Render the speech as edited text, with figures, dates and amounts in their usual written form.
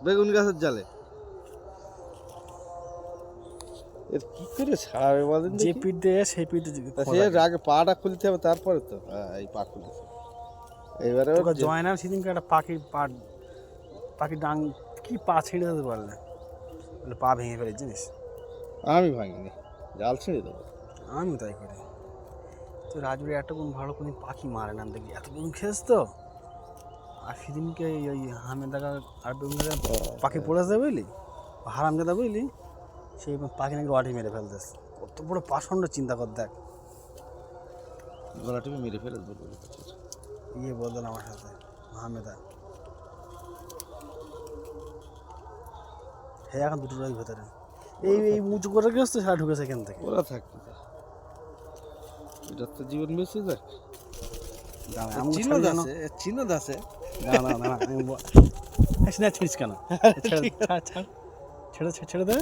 বেগুন গাছের জালে এর কি করে ছাড়াবে বলেন যে দেখি? পিঠ দিয়ে সেই পিঠ সে আগে পাটা খুলতে হবে তারপরে তো। হ্যাঁ, এই পা খুলেছে এইবারে ওর যে- জয় না সেদিনকে একটা পাখির ডাং কি পা ছিঁড়ে দিতে পারলে বলে পা ভেঙে ফেলে জিনিস। আমি ভাঙিনি, জাল ছিঁড়ে দেবো। আমি তাই করি। তো রাজুরি একটা কোন ভালো কোনো পাখি মারে না দেখি, এত বেগুন খেয়েছ তো। আর সেদিনকে ওই হামেদাকা আর বেগুন গাছে পাখি পড়েছে বুঝলি, হারামজাদা বুঝলি, সেই পাখি নাকি লাঠি মেরে ফেলতেছে। কত বড় পাষণ্ড, চিন্তা কর দেখ। গলা টিপে মেরে ফেলে দেবো। ইয়ে বললেন আমার সাথে হামেদা, হ্যাঁ এখন দুটো রয়েছে ভেতরে। এই উঁচু করে গেছে, সারা ঢুকেছে এখান থেকে। ওরা থাকতে তা এটার তো জীবন বেঁচে যাক। চিনদ আছে, চিনদ আছে। দাঁড়া দাঁড়া, আমি ছিড়িস কেন? ছেড়ে ছেড়ে ছেড়ে দে।